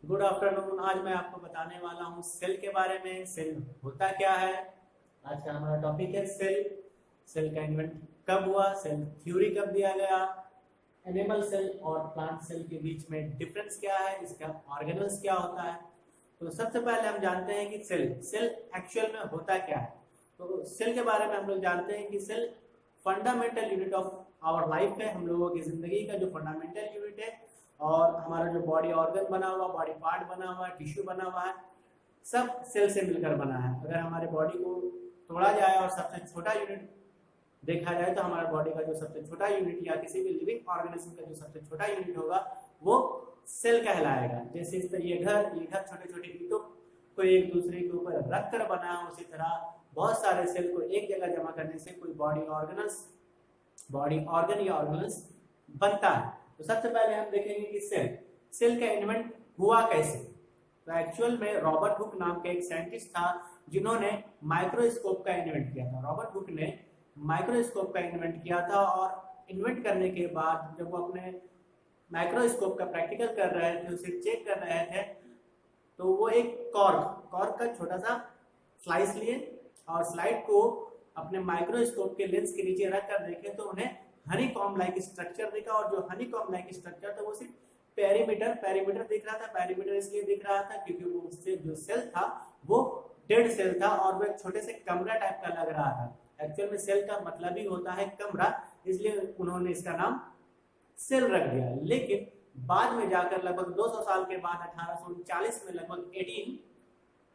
Good afternoon. आज मैं आपको बताने वाला हूँ सेल के बारे में। सेल होता क्या है। आज का हमारा टॉपिक है सेल। सेल का इन्वेंट कब हुआ, सेल थ्योरी कब दिया गया, एनिमल सेल और प्लांट सेल के बीच में डिफरेंस क्या है, इसका ऑर्गेनल्स क्या होता है। तो सबसे पहले हम जानते हैं कि सेल सेल एक्चुअल में होता क्या है। तो सेल के बारे में हम लोग जानते हैं कि cell fundamental unit of our life है, हम लोगों की जिंदगी का जो फंडामेंटल यूनिट है। और हमारा जो बॉडी ऑर्गन बना हुआ, बॉडी पार्ट बना हुआ है, टिश्यू बना हुआ है, सब सेल से मिलकर बना है। अगर हमारे बॉडी को तोड़ा जाए और सबसे छोटा यूनिट देखा जाए तो हमारे बॉडी का जो सबसे छोटा यूनिट या किसी भी लिविंग ऑर्गेनिज्म का जो सबसे छोटा यूनिट होगा वो सेल कहलाएगा। जैसे इस तरह ये घर छोटे छोटे ईंटों को एक दूसरे के ऊपर रख कर बना है, उसी तरह बहुत सारे सेल को एक जगह जमा करने से कोई बॉडी ऑर्गन या ऑर्गेनल्स बनता है। तो सबसे पहले हम देखेंगे कि सेल का इन्वेंट हुआ कैसे। तो एक्चुअल में रॉबर्ट हुक नाम का एक साइंटिस्ट था जिन्होंने माइक्रोस्कोप का इन्वेंट किया था। रॉबर्ट हुक ने माइक्रोस्कोप का इन्वेंट किया था और इन्वेंट करने के बाद जब वो अपने माइक्रोस्कोप का प्रैक्टिकल कर रहे थे, उसे चेक कर रहे थे, तो वो एक कॉर्क का छोटा सा स्लाइस लिए और स्लाइड को अपने माइक्रोस्कोप के लेंस के नीचे रख कर देखे तो उन्हें हनी कॉम लाइक स्ट्रक्चर दिखा। और जो हनी कॉम लाइक स्ट्रक्चर था वो सिर्फ पेरीमीटर दिख रहा था। पेरीमीटर इसलिए दिख रहा था क्योंकि वो उससे जो सेल था वो डेड सेल था और वो एक छोटे से कमरा टाइप का लग रहा था। एक्चुअल में सेल का मतलब ही होता है कमरा, इसलिए उन्होंने इसका नाम सेल रख दिया। लेकिन बाद में जाकर लगभग 200 साल के बाद 1839 में लगभग 18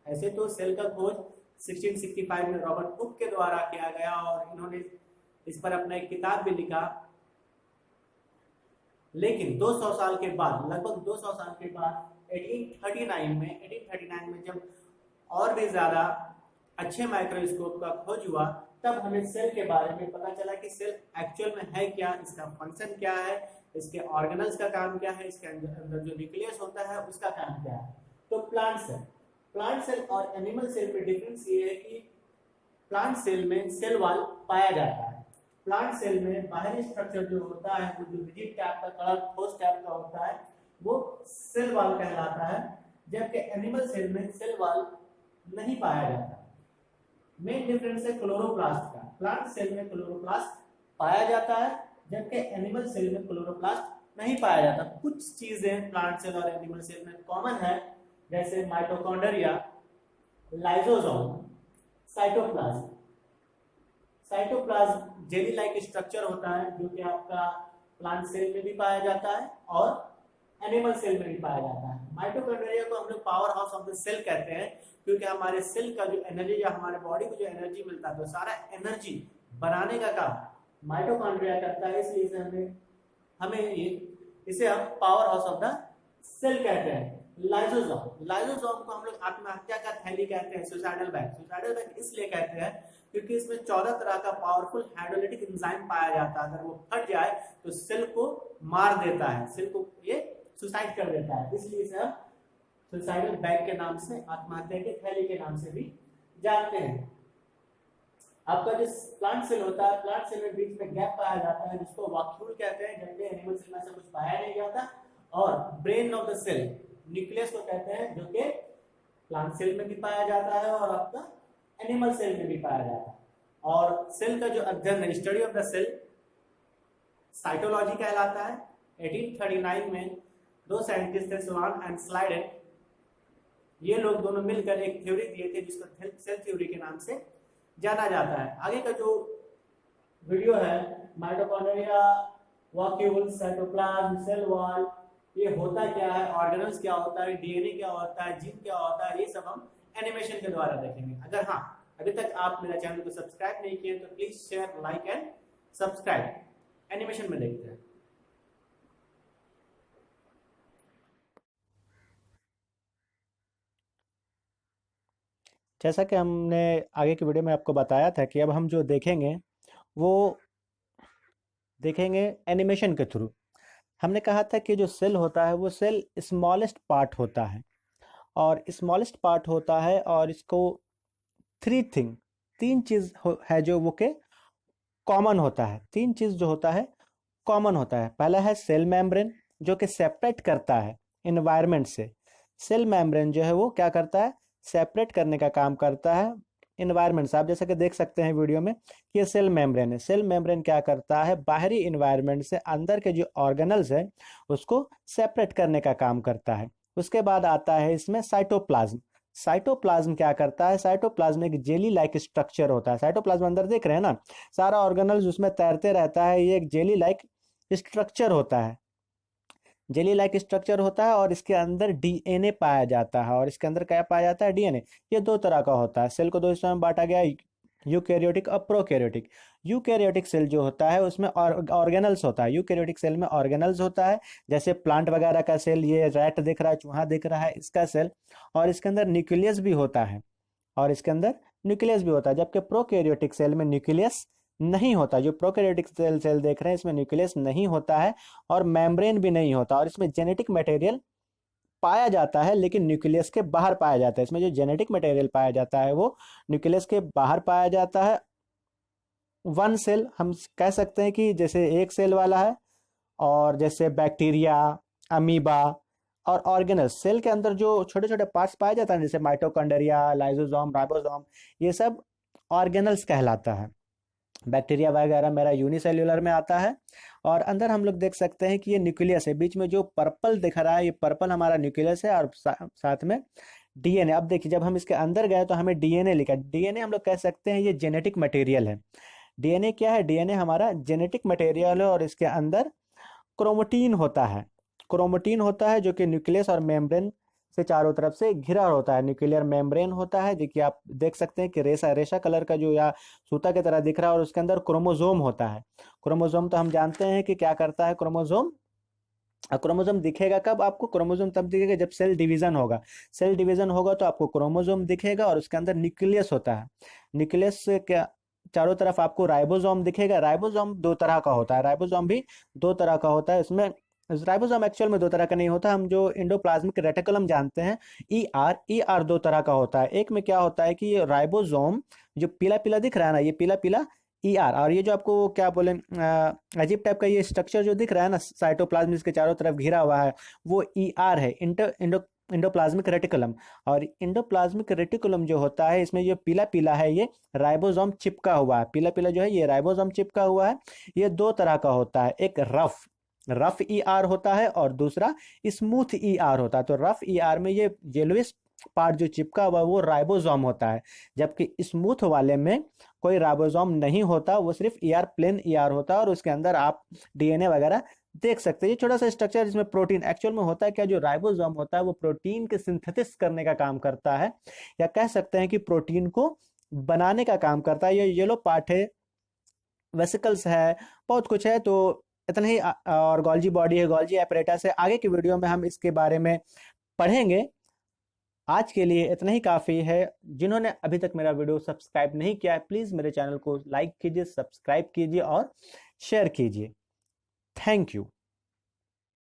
ऐसे तो सेल का खोज 1665 में रॉबर्ट हुक के द्वारा किया गया और इन्होंने इस पर अपना एक किताब भी लिखा। लेकिन 200 साल के बाद, लगभग 200 साल के बाद 1839 में जब और भी ज्यादा अच्छे माइक्रोस्कोप का खोज हुआ तब हमें सेल के बारे में पता चला कि सेल एक्चुअल में है क्या, इसका फंक्शन क्या है, इसके ऑर्गेनल्स का काम क्या है, इसके अंदर जो न्यूक्लियस होता है उसका काम क्या है। तो प्लांट सेल और एनिमल सेल में डिफरेंस ये है कि प्लांट सेल में सेल वॉल पाया जाता है। प्लांट सेल में बाहरी स्ट्रक्चर जो होता है वो जो रिजिड टाइप का, कलर ठोस टाइप का होता है, वो सेल वॉल कहलाता है। जबकि एनिमल सेल में सेल वॉल नहीं पाया जाता। मेन डिफरेंस है क्लोरोप्लास्ट का। प्लांट सेल में क्लोरोप्लास्ट पाया जाता है जबकि एनिमल सेल में क्लोरोप्लास्ट नहीं पाया जाता। कुछ चीजें प्लांट सेल और एनिमल सेल में कॉमन है, जैसे mitochondria, lysosome, cytoplasm. Cytoplasm jelly like structure होता है जो कि आपका प्लांट सेल में भी पाया जाता है और एनिमल सेल में भी पाया जाता है। माइटोकॉन्ड्रिया को हम लोग power house of the cell कहते हैं क्योंकि हमारे सेल का जो एनर्जी या हमारे बॉडी को जो एनर्जी मिलता है तो सारा एनर्जी बनाने का काम माइटोकॉन्ड्रिया करता है। इसलिए इसे हम power house of the cell कहते हैं। लाइसोसोम को हम लोग आत्महत्या का थैली कहते हैं, सुसाइडल बैग इसलिए कहते हैं क्योंकि इसमें 14 तरह का पावरफुल हाइड्रोलिटिक एंजाइम पाया जाता है। अगर वो फट जाए तो सेल को मार देता है, सेल को ये सुसाइड कर देता है, इसलिए इसे हम सुसाइडल बैग के नाम से, आत्महत्या के थैली के नाम से भी जानते हैं। आपका जो प्लांट सेल होता है, प्लांट सेल में बीच में गैप पाया जाता है जिसको वैक्यूल कहते हैं, जबकि एनिमल सेल में से कुछ पाया नहीं जाता। और brain of the cell, nucleus को कहते हैं, जो कि प्लांट सेल में भी पाया जाता है और आपका एनिमल सेल में भी पाया जाता है। और सेल का जो अध्ययन है, study of the cell, cytology कहलाता है। 1839 में दो साइंटिस्ट थे, स्वान एंड स्लाइडेन, ये लोग दोनों मिलकर एक थ्योरी दिए थे जिसको सेल थ्योरी के नाम से जाना जाता है। आगे का जो वीडियो है, mitochondria, vacuole, cytoplasm, cell wall, ये होता क्या है, ऑर्गेनल्स क्या होता है, डीएनए क्या होता है, जीन क्या होता है, ये सब हम एनिमेशन के द्वारा देखेंगे। अगर हाँ अभी तक आप मेरा चैनल को सब्सक्राइब नहीं किए तो please share, like and subscribe. Animation में देखते हैं। जैसा कि हमने आगे की वीडियो में आपको बताया था कि अब हम जो देखेंगे वो देखेंगे एनिमेशन के थ्रू। हमने कहा था कि जो सेल होता है वो सेल स्मॉलेस्ट पार्ट होता है और स्मॉलेस्ट पार्ट होता है और इसको तीन चीज़ है जो वो के कॉमन होता है। तीन चीज़ जो होता है कॉमन होता है। पहला है सेल मेम्ब्रेन जो कि सेपरेट करता है इन्वायरमेंट से। सेल मेम्ब्रेन जो है वो क्या करता है, सेपरेट करने का काम करता है इन्वायरमेंट से। आप जैसे कि देख सकते हैं वीडियो में कि ये सेल मेम्ब्रेन है। सेल मेम्ब्रेन क्या करता है, बाहरी इन्वायरमेंट से अंदर के जो ऑर्गेनल्स है उसको सेपरेट करने का काम करता है। उसके बाद आता है इसमें साइटोप्लाज्म। साइटोप्लाज्म क्या करता है, साइटोप्लाज्म एक जेली लाइक स्ट्रक्चर होता है। साइटोप्लाज्म अंदर देख रहे हैं ना, सारा ऑर्गेनल्स उसमें तैरते रहता है। ये एक जेली लाइक स्ट्रक्चर होता है, जेली लाइक स्ट्रक्चर होता है और इसके अंदर डीएनए पाया जाता है। और इसके अंदर क्या पाया जाता है, डीएनए। ये दो तरह का होता है। सेल को दो हिस्सों में बांटा गया, यूकैरियोटिक और प्रोकैरियोटिक। यूकैरियोटिक सेल जो होता है उसमें ऑर्गेनल्स होता है। यूकैरियोटिक सेल में ऑर्गेनल्स होता है, जैसे प्लांट वगैरह का सेल, ये रैट दिख रहा है, चूहा दिख रहा है, इसका सेल। और इसके अंदर न्यूक्लियस भी होता है, और इसके अंदर न्यूक्लियस भी होता है। जबकि प्रोकैरियोटिक सेल में न्यूक्लियस नहीं होता। जो प्रोकैरियोटिक सेल देख रहे हैं इसमें न्यूक्लियस नहीं होता है और मेम्ब्रेन भी नहीं होता। और इसमें जेनेटिक मटेरियल पाया जाता है लेकिन न्यूक्लियस के बाहर पाया जाता है। इसमें जो जेनेटिक मटेरियल पाया जाता है वो न्यूक्लियस के बाहर पाया जाता है। वन सेल हम कह सकते हैं कि जैसे एक सेल वाला है, और जैसे बैक्टीरिया, अमीबा और ऑर्गेनल्स, सेल के अंदर जो छोटे छोटे पार्ट्स पाए जाते हैं जैसे माइटोकॉन्ड्रिया, लाइसोसोम, राइबोसोम, ये सब ऑर्गेनल्स कहलाता है। बैक्टीरिया वगैरह मेरा यूनिसेल्युलर में आता है। और अंदर हम लोग देख सकते हैं कि ये न्यूक्लियस है। बीच में जो पर्पल दिख रहा है ये पर्पल हमारा न्यूक्लियस है, और साथ में डीएनए। अब देखिए जब हम इसके अंदर गए तो हमें डीएनए लिखा। डीएनए हम लोग कह सकते हैं ये जेनेटिक मटेरियल है। डीएनए क्या है, डीएनए हमारा जेनेटिक मटेरियल है और इसके अंदर क्रोमोटीन होता है। क्रोमोटीन होता है जो कि न्यूक्लियस और मेम्ब्रेन से चारों तरफ से घिरा होता है। न्यूक्लियर मेम्ब्रेन होता है, देखिए आप देख सकते हैं कि रेशा रेशा कलर का जो या सूता की तरह दिख रहा है, और उसके अंदर क्रोमोजोम होता है। क्रोमोजोम तो हम जानते हैं कि क्या करता है क्रोमोजोम। क्रोमोजोम दिखेगा कब आपको, क्रोमोजोम तब दिखेगा जब सेल डिवीजन होगा। सेल डिवीजन होगा तो आपको क्रोमोजोम दिखेगा, और उसके अंदर न्यूक्लियस होता है। न्यूक्लियस से क्या चारों तरफ आपको राइबोसोम दिखेगा। राइबोसोम दो तरह का होता है, राइबोसोम भी दो तरह का होता है। इसमें राइबोसोम एक्चुअल में दो तरह का नहीं होता। हम जो इंडोप्लाज्मिक रेटिकुलम जानते हैं, ई आर दो तरह का होता है। एक में क्या होता है कि ये राइबोसोम जो पीला पीला दिख रहा है ना, ये पीला पीला ई आर। और ये जो आपको क्या बोले अजीब टाइप का ये स्ट्रक्चर जो दिख रहा है ना साइटोप्लाज्म के चारों तरफ घिरा हुआ है, वो ई आर है, इंडोप्लाज्मिक रेटिकुलम। और इंडोप्लाज्मिक रेटिकुलम जो होता है इसमें जो पीला पीला है ये राइबोसोम चिपका हुआ है। पीला पीला जो है ये राइबोसोम चिपका हुआ है। ये दो तरह का होता है, एक रफ ई आर होता है और दूसरा स्मूथ ई आर होता है। तो रफ ई आर में ये येलोइश पार्ट जो चिपका हुआ है वो राइबोसोम होता है, जबकि स्मूथ वाले में कोई राइबोसोम नहीं होता, वो सिर्फ E R, plain E R होता है। और उसके अंदर आप डीएनए वगैरह देख सकते हैं। ये छोटा सा स्ट्रक्चर जिसमें प्रोटीन एक्चुअल में होता है क्या, जो राइबोसोम होता है वो प्रोटीन के सिंथेसिस करने का काम करता है, या कह सकते हैं कि प्रोटीन को बनाने का काम करता है। ये येलो पार्ट है, वेसिकल्स है, बहुत कुछ है। तो इतना ही। और गोल्जी बॉडी है, गोल्जी एपरेटस है। आगे की वीडियो में हम इसके बारे में पढ़ेंगे। आज के लिए इतना ही काफ़ी है। जिन्होंने अभी तक मेरा वीडियो सब्सक्राइब नहीं किया है प्लीज़ मेरे चैनल को लाइक कीजिए, सब्सक्राइब कीजिए और शेयर कीजिए। Thank you.